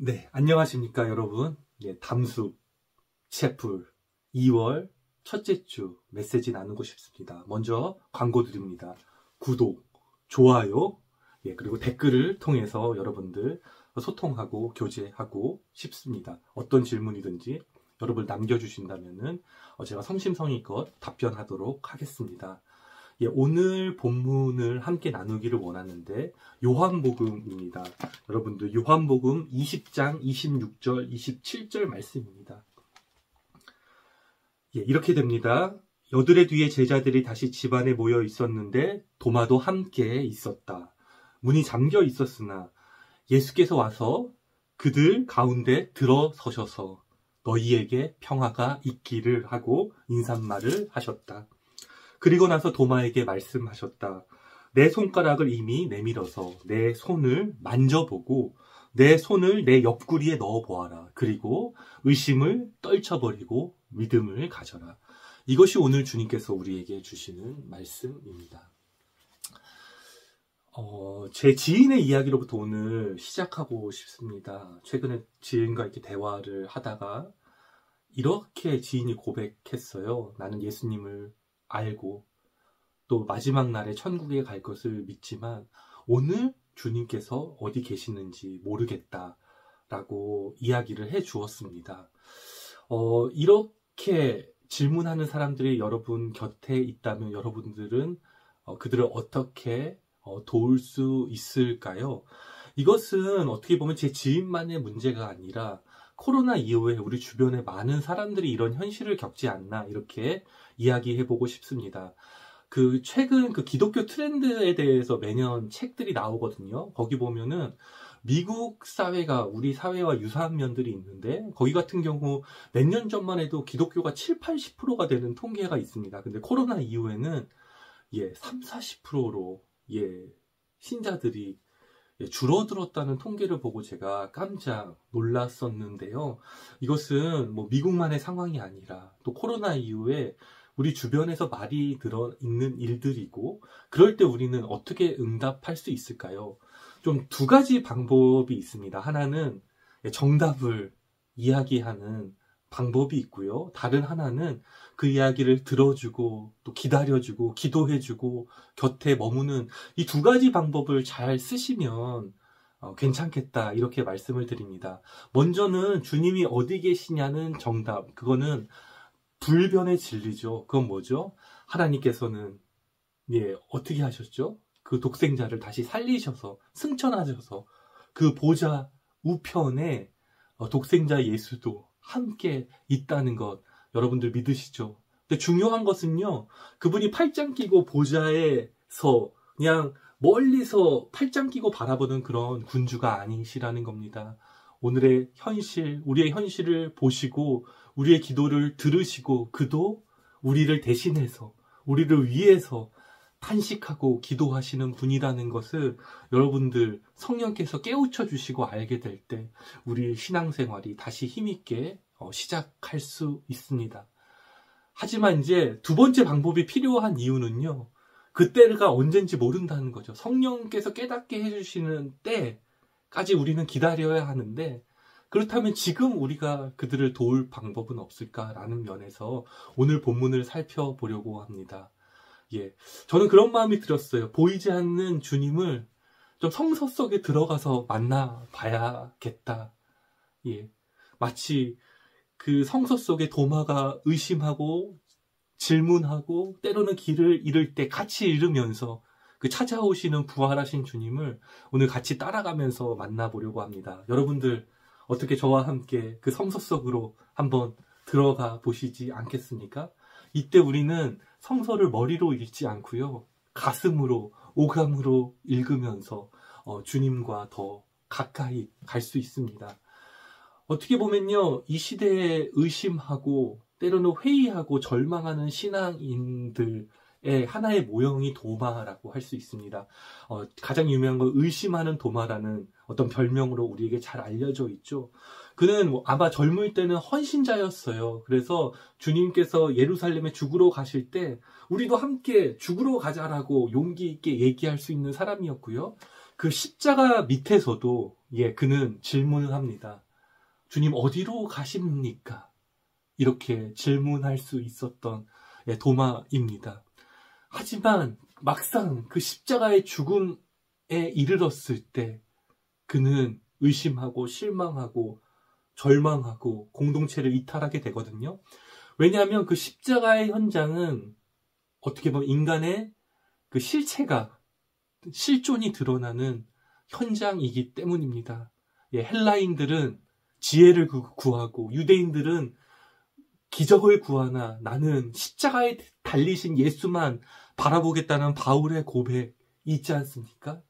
네, 안녕하십니까, 여러분. 네, 담숙, 채플, 2월 첫째 주 메시지 나누고 싶습니다. 먼저 광고 드립니다. 구독, 좋아요, 그리고 댓글을 통해서 여러분들 소통하고 교제하고 싶습니다. 어떤 질문이든지 여러분 남겨주신다면은 제가 성심성의껏 답변하도록 하겠습니다. 오늘 본문을 함께 나누기를 원하는데 요한복음입니다. 여러분들 요한복음 20장 26절 27절 말씀입니다. 이렇게 됩니다. 여드레 뒤에 제자들이 다시 집안에 모여 있었는데 도마도 함께 있었다. 문이 잠겨 있었으나 예수께서 와서 그들 가운데 들어서셔서 너희에게 평화가 있기를 하고 인사말을 하셨다. 그리고 나서 도마에게 말씀하셨다. 내 손가락을 이미 내밀어서 내 손을 만져보고 내 손을 내 옆구리에 넣어보아라. 그리고 의심을 떨쳐버리고 믿음을 가져라. 이것이 오늘 주님께서 우리에게 주시는 말씀입니다. 제 지인의 이야기로부터 오늘 시작하고 싶습니다. 최근에 지인과 이렇게 대화를 하다가 이렇게 지인이 고백했어요. 나는 예수님을 알고 또 마지막 날에 천국에 갈 것을 믿지만 오늘 주님께서 어디 계시는지 모르겠다라고 이야기를 해 주었습니다. 이렇게 질문하는 사람들이 여러분 곁에 있다면 여러분들은 그들을 어떻게 도울 수 있을까요? 이것은 어떻게 보면 제 지인만의 문제가 아니라 코로나 이후에 우리 주변에 많은 사람들이 이런 현실을 겪지 않나 이렇게 이야기해보고 싶습니다. 최근 기독교 트렌드에 대해서 매년 책들이 나오거든요. 거기 보면은 미국 사회가 우리 사회와 유사한 면들이 있는데 거기 같은 경우 몇 년 전만 해도 기독교가 7, 80%가 되는 통계가 있습니다. 근데 코로나 이후에는 3, 40%로 신자들이 줄어들었다는 통계를 보고 제가 깜짝 놀랐었는데요. 이것은 미국만의 상황이 아니라 또 코로나 이후에 우리 주변에서 많이 있는 일들이고 그럴 때 우리는 어떻게 응답할 수 있을까요? 좀 두 가지 방법이 있습니다. 하나는 정답을 이야기하는 방법이 있고요. 다른 하나는 그 이야기를 들어주고 또 기다려주고 기도해주고 곁에 머무는 이 두 가지 방법을 잘 쓰시면 괜찮겠다 이렇게 말씀을 드립니다. 먼저는 주님이 어디 계시냐는 정답. 그거는 불변의 진리죠. 그건 뭐죠? 하나님께서는 어떻게 하셨죠? 그 독생자를 다시 살리셔서 승천하셔서 그 보좌 우편에 독생자 예수도 함께 있다는 것 여러분들 믿으시죠? 근데 중요한 것은요, 그분이 팔짱 끼고 보좌에서 그냥 멀리서 팔짱 끼고 바라보는 그런 군주가 아니시라는 겁니다. 오늘의 현실, 우리의 현실을 보시고 우리의 기도를 들으시고 그도 우리를 대신해서 우리를 위해서 탄식하고 기도하시는 분이라는 것을 여러분들 성령께서 깨우쳐 주시고 알게 될 때 우리의 신앙생활이 다시 힘있게 시작할 수 있습니다. 하지만 이제 두 번째 방법이 필요한 이유는요. 그때가 언젠지 모른다는 거죠. 성령께서 깨닫게 해주시는 때까지 우리는 기다려야 하는데 그렇다면 지금 우리가 그들을 도울 방법은 없을까라는 면에서 오늘 본문을 살펴보려고 합니다. 저는 그런 마음이 들었어요. 보이지 않는 주님을 좀 성서 속에 들어가서 만나봐야겠다. 마치 그 성서 속에 도마가 의심하고 질문하고 때로는 길을 잃을 때 같이 잃으면서 그 찾아오시는 부활하신 주님을 오늘 같이 따라가면서 만나보려고 합니다. 여러분들 어떻게 저와 함께 그 성서 속으로 한번 들어가 보시지 않겠습니까? 이때 우리는 성서를 머리로 읽지 않고요. 가슴으로, 오감으로 읽으면서 주님과 더 가까이 갈 수 있습니다. 어떻게 보면요. 이 시대에 의심하고 때로는 회의하고 절망하는 신앙인들의 하나의 모형이 도마라고 할 수 있습니다. 가장 유명한 건 의심하는 도마라는 어떤 별명으로 우리에게 잘 알려져 있죠. 그는 아마 젊을 때는 헌신자였어요. 그래서 주님께서 예루살렘에 죽으러 가실 때 우리도 함께 죽으러 가자라고 용기 있게 얘기할 수 있는 사람이었고요. 그 십자가 밑에서도 그는 질문을 합니다. 주님 어디로 가십니까? 이렇게 질문할 수 있었던 도마입니다. 하지만 막상 그 십자가의 죽음에 이르렀을 때 그는 의심하고 실망하고 절망하고 공동체를 이탈하게 되거든요. 왜냐하면 그 십자가의 현장은 어떻게 보면 인간의 그 실존이 드러나는 현장이기 때문입니다. 헬라인들은 지혜를 구하고 유대인들은 기적을 구하나 나는 십자가에 달리신 예수만 바라보겠다는 바울의 고백이 있지 않습니까?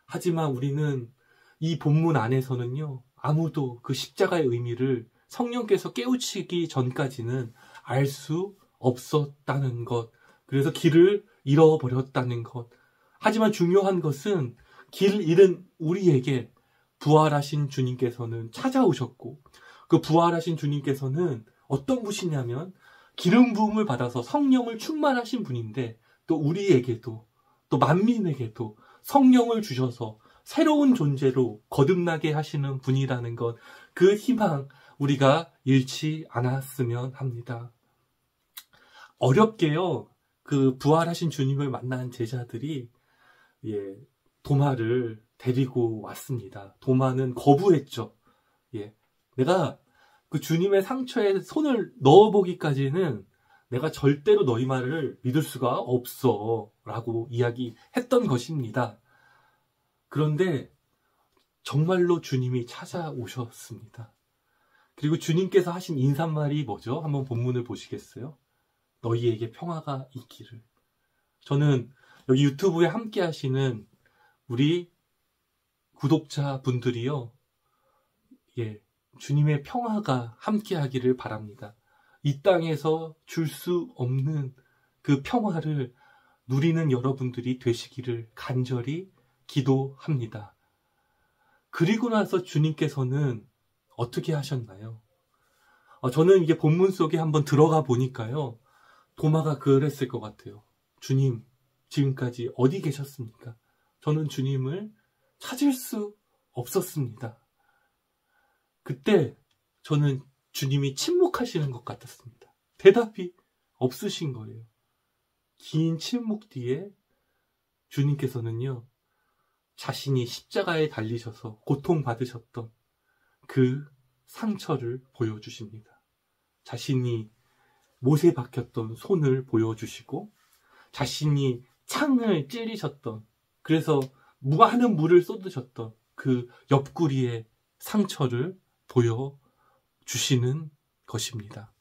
하지만 우리는 이 본문 안에서는요, 아무도 그 십자가의 의미를 성령께서 깨우치기 전까지는 알 수 없었다는 것, 그래서 길을 잃어버렸다는 것. 하지만 중요한 것은 길 잃은 우리에게 부활하신 주님께서는 찾아오셨고, 그 부활하신 주님께서는 어떤 분이냐면 기름 부음을 받아서 성령을 충만하신 분인데, 또 우리에게도 또 만민에게도 성령을 주셔서 새로운 존재로 거듭나게 하시는 분이라는 것, 그 희망 우리가 잃지 않았으면 합니다. 어렵게요, 그 부활하신 주님을 만난 제자들이 도마를 데리고 왔습니다. 도마는 거부했죠. 내가 그 주님의 상처에 손을 넣어보기까지는 내가 절대로 너희 말을 믿을 수가 없어 라고 이야기했던 것입니다. 그런데 정말로 주님이 찾아오셨습니다. 그리고 주님께서 하신 인사말이 뭐죠? 한번 본문을 보시겠어요? 너희에게 평화가 있기를. 저는 여기 유튜브에 함께 하시는 우리 구독자분들이요, 주님의 평화가 함께 하기를 바랍니다. 이 땅에서 줄 수 없는 그 평화를 누리는 여러분들이 되시기를 간절히 기도합니다. 그리고 나서 주님께서는 어떻게 하셨나요? 저는 이게 본문 속에 한번 들어가 보니까요, 도마가 그랬을 것 같아요. 주님, 지금까지 어디 계셨습니까? 저는 주님을 찾을 수 없었습니다. 그때 저는 주님이 침묵하시는 것 같았습니다. 대답이 없으신 거예요. 긴 침묵 뒤에 주님께서는요, 자신이 십자가에 달리셔서 고통받으셨던 그 상처를 보여주십니다. 자신이 못에 박혔던 손을 보여주시고, 자신이 창을 찔리셨던, 그래서 많은 물을 쏟으셨던 그 옆구리의 상처를 보여주시는 것입니다.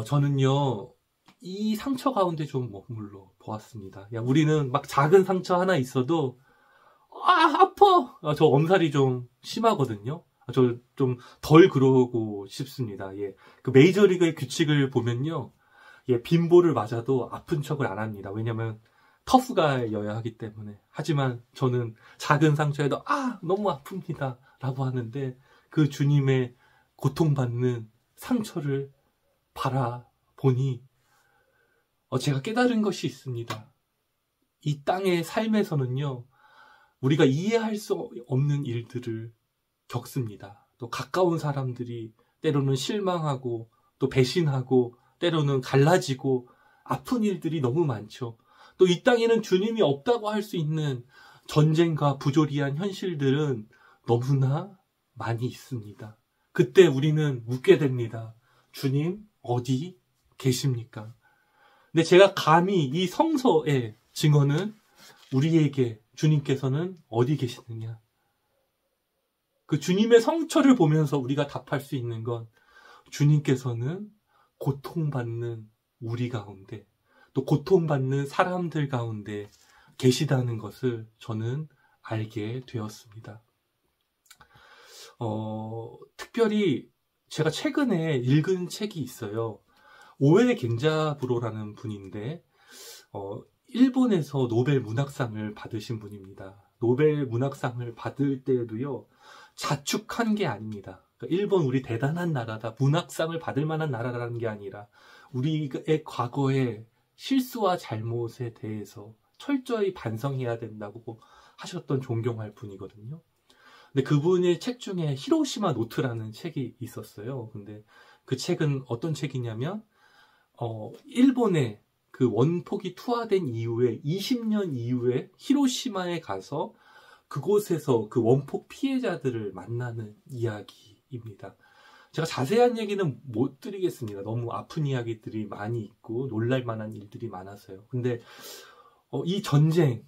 저는요, 이 상처 가운데 좀 머물러 보았습니다. 우리는 막 작은 상처 하나 있어도 아파! 저 엄살이 좀 심하거든요. 저 좀 덜 그러고 싶습니다. 그 메이저리그의 규칙을 보면요, 빈볼을 맞아도 아픈 척을 안 합니다. 왜냐면 터프가여야 하기 때문에. 하지만 저는 작은 상처에도 너무 아픕니다 라고 하는데, 그 주님의 고통받는 상처를 바라보니 제가 깨달은 것이 있습니다. 이 땅의 삶에서는요, 우리가 이해할 수 없는 일들을 겪습니다. 또 가까운 사람들이 때로는 실망하고 또 배신하고 때로는 갈라지고 아픈 일들이 너무 많죠. 또 이 땅에는 주님이 없다고 할 수 있는 전쟁과 부조리한 현실들은 너무나 많이 있습니다. 그때 우리는 묻게 됩니다. 주님 어디 계십니까? 근데 제가 감히 이 성서의 증언은 우리에게 주님께서는 어디 계시느냐, 그 주님의 성처를 보면서 우리가 답할 수 있는 건 주님께서는 고통받는 우리 가운데, 또 고통받는 사람들 가운데 계시다는 것을 저는 알게 되었습니다. 특별히 제가 최근에 읽은 책이 있어요. 오에 겐자부로라는 분인데, 일본에서 노벨 문학상을 받으신 분입니다. 노벨 문학상을 받을 때에도요, 자축한 게 아닙니다. 그러니까 일본 우리 대단한 나라다, 문학상을 받을 만한 나라라는 게 아니라 우리의 과거의 실수와 잘못에 대해서 철저히 반성해야 된다고 하셨던 존경할 분이거든요. 근데 그분의 책 중에 히로시마 노트라는 책이 있었어요. 근데 그 책은 어떤 책이냐면, 일본의 그 원폭이 투하된 이후에 20년 이후에 히로시마에 가서 그곳에서 그 원폭 피해자들을 만나는 이야기입니다. 제가 자세한 얘기는 못 드리겠습니다. 너무 아픈 이야기들이 많이 있고 놀랄 만한 일들이 많아서요. 근데 이 전쟁,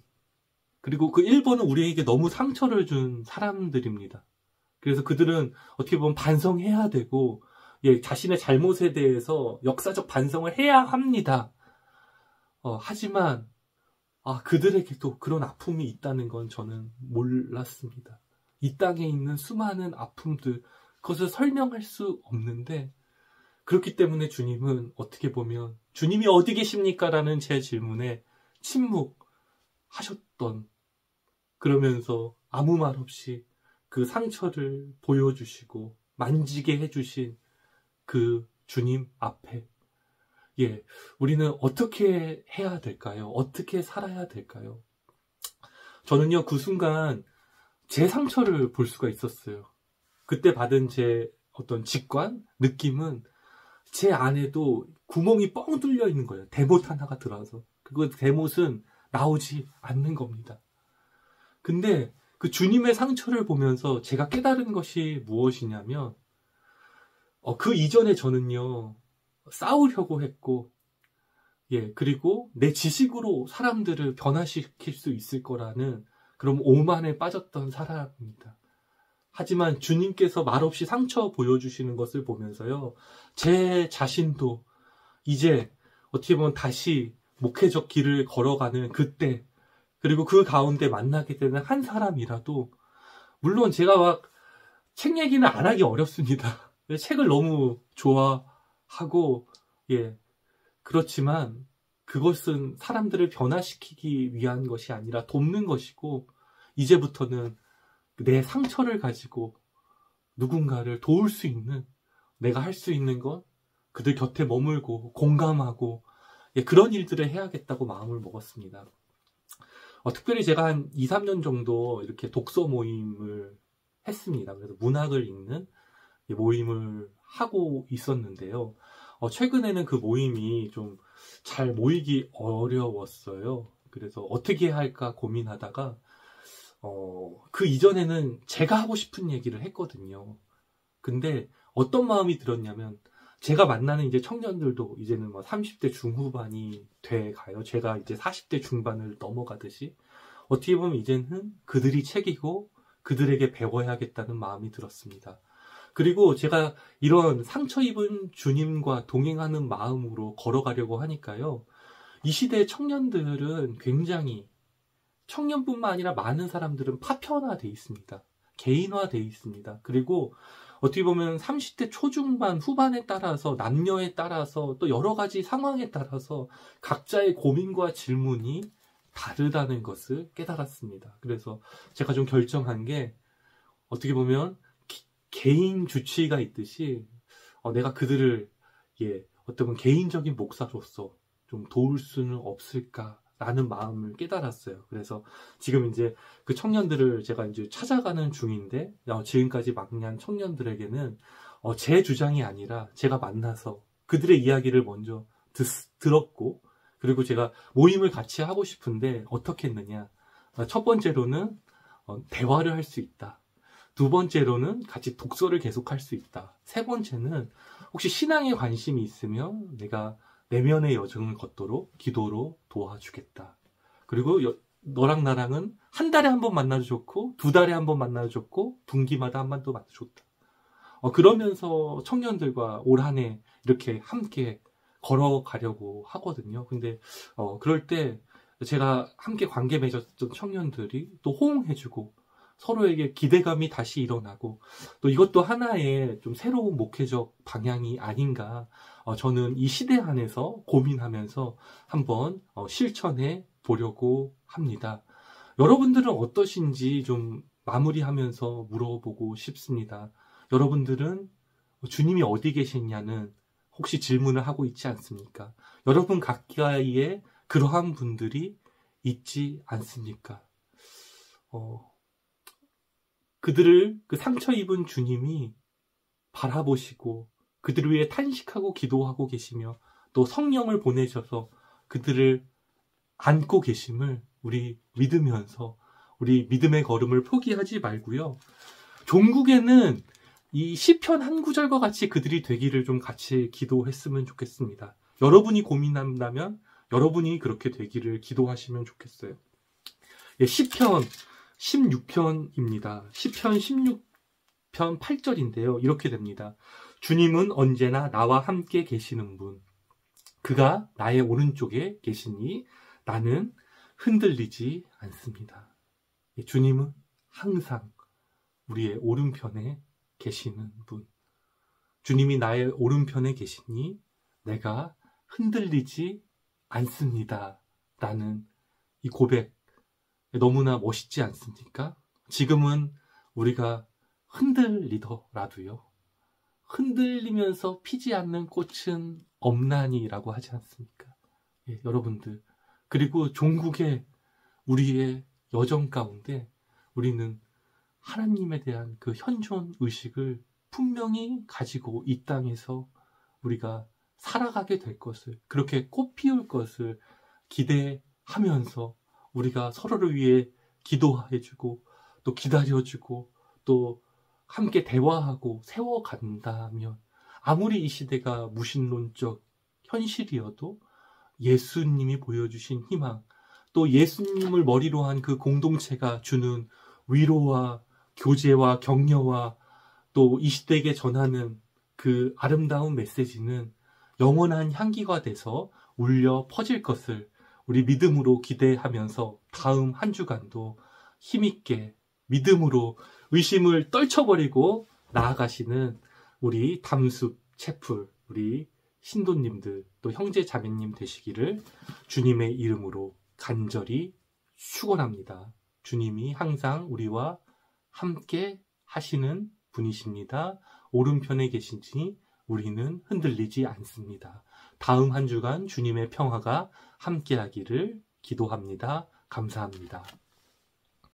그리고 그 일본은 우리에게 너무 상처를 준 사람들입니다. 그래서 그들은 어떻게 보면 반성해야 되고, 예, 자신의 잘못에 대해서 역사적 반성을 해야 합니다. 하지만 그들에게도 그런 아픔이 있다는 건 저는 몰랐습니다. 이 땅에 있는 수많은 아픔들, 그것을 설명할 수 없는데, 그렇기 때문에 주님은 어떻게 보면 주님이 어디 계십니까? 라는 제 질문에 침묵하셨던, 그러면서 아무 말 없이 그 상처를 보여주시고 만지게 해주신 그 주님 앞에, 예, 우리는 어떻게 해야 될까요? 어떻게 살아야 될까요? 저는요, 그 순간 제 상처를 볼 수가 있었어요. 그때 받은 제 어떤 직관, 느낌은 제 안에도 구멍이 뻥 뚫려 있는 거예요. 대못 하나가 들어와서. 그 대못은 나오지 않는 겁니다. 근데 그 주님의 상처를 보면서 제가 깨달은 것이 무엇이냐면, 그 이전에 저는요, 싸우려고 했고, 예, 그리고 내 지식으로 사람들을 변화시킬 수 있을 거라는 그런 오만에 빠졌던 사람입니다. 하지만 주님께서 말없이 상처 보여주시는 것을 보면서요, 제 자신도 이제 어떻게 보면 다시 목회적 길을 걸어가는 그때, 그리고 그 가운데 만나게 되는 한 사람이라도, 물론 제가 막 책 얘기는 안 하기 어렵습니다. 책을 너무 좋아하고, 예, 그렇지만 그것은 사람들을 변화시키기 위한 것이 아니라 돕는 것이고, 이제부터는 내 상처를 가지고 누군가를 도울 수 있는, 내가 할 수 있는 건 그들 곁에 머물고 공감하고, 예, 그런 일들을 해야겠다고 마음을 먹었습니다. 특별히 제가 한 2, 3년 정도 이렇게 독서 모임을 했습니다. 그래서 문학을 읽는 모임을 하고 있었는데요. 최근에는 그 모임이 좀 잘 모이기 어려웠어요. 그래서 어떻게 할까 고민하다가, 그 이전에는 제가 하고 싶은 얘기를 했거든요. 근데 어떤 마음이 들었냐면, 제가 만나는 이제 청년들도 이제는 뭐 30대 중후반이 돼 가요. 제가 이제 40대 중반을 넘어가듯이. 어떻게 보면 이제는 그들이 책이고 그들에게 배워야겠다는 마음이 들었습니다. 그리고 제가 이런 상처 입은 주님과 동행하는 마음으로 걸어가려고 하니까요, 이 시대의 청년들은 굉장히, 청년뿐만 아니라 많은 사람들은 파편화돼 있습니다. 개인화돼 있습니다. 그리고 어떻게 보면 30대 초중반, 후반에 따라서, 남녀에 따라서, 또 여러 가지 상황에 따라서 각자의 고민과 질문이 다르다는 것을 깨달았습니다. 그래서 제가 좀 결정한 게, 어떻게 보면 개인 주치의가 있듯이 내가 그들을, 예, 어떤 개인적인 목사로서 좀 도울 수는 없을까라는 마음을 깨달았어요. 그래서 지금 이제 그 청년들을 제가 이제 찾아가는 중인데, 지금까지 만난 청년들에게는 제 주장이 아니라 제가 만나서 그들의 이야기를 먼저 들었고, 그리고 제가 모임을 같이 하고 싶은데 어떻게 했느냐. 첫 번째로는 대화를 할 수 있다. 두 번째로는 같이 독서를 계속할 수 있다. 세 번째는 혹시 신앙에 관심이 있으면 내가 내면의 여정을 걷도록 기도로 도와주겠다. 그리고 너랑 나랑은 한 달에 한 번 만나도 좋고, 두 달에 한 번 만나도 좋고, 분기마다 한 번 또 만나도 좋다. 그러면서 청년들과 올 한 해 이렇게 함께 걸어가려고 하거든요. 근데 그럴 때 제가 함께 관계 맺었던 청년들이 또 호응해주고, 서로에게 기대감이 다시 일어나고, 또 이것도 하나의 좀 새로운 목회적 방향이 아닌가, 저는 이 시대 안에서 고민하면서 한번 실천해 보려고 합니다. 여러분들은 어떠신지 좀 마무리하면서 물어보고 싶습니다. 여러분들은 주님이 어디 계시냐는 혹시 질문을 하고 있지 않습니까? 여러분 가까이에 그러한 분들이 있지 않습니까? 그들을 그 상처 입은 주님이 바라보시고 그들을 위해 탄식하고 기도하고 계시며 또 성령을 보내셔서 그들을 안고 계심을 우리 믿으면서 우리 믿음의 걸음을 포기하지 말고요. 종국에는 이 시편 한 구절과 같이 그들이 되기를 좀 같이 기도했으면 좋겠습니다. 여러분이 고민한다면 여러분이 그렇게 되기를 기도하시면 좋겠어요. 예, 시편 16편입니다. 시편 16편 8절인데요. 이렇게 됩니다. 주님은 언제나 나와 함께 계시는 분. 그가 나의 오른쪽에 계시니 나는 흔들리지 않습니다. 예, 주님은 항상 우리의 오른편에 계시는 분. 주님이 나의 오른편에 계시니 내가 흔들리지 않습니다. 라는 이 고백 너무나 멋있지 않습니까? 지금은 우리가 흔들리더라도요. 흔들리면서 피지 않는 꽃은 없나니라고 하지 않습니까? 예, 여러분들. 그리고 종국의 우리의 여정 가운데 우리는 하나님에 대한 그 현존 의식을 분명히 가지고 이 땅에서 우리가 살아가게 될 것을, 그렇게 꽃 피울 것을 기대하면서 우리가 서로를 위해 기도해주고 또 기다려주고 또 함께 대화하고 세워간다면 아무리 이 시대가 무신론적 현실이어도 예수님이 보여주신 희망, 또 예수님을 머리로 한 그 공동체가 주는 위로와 교제와 격려와 또 이 시대에게 전하는 그 아름다운 메시지는 영원한 향기가 돼서 울려 퍼질 것을 우리 믿음으로 기대하면서 다음 한 주간도 힘있게 믿음으로 의심을 떨쳐버리고 나아가시는 우리 담숙, 채풀, 우리 신도님들 또 형제 자매님 되시기를 주님의 이름으로 간절히 축원합니다. 주님이 항상 우리와 함께 하시는 분이십니다. 오른편에 계시니 우리는 흔들리지 않습니다. 다음 한 주간 주님의 평화가 함께하기를 기도합니다. 감사합니다.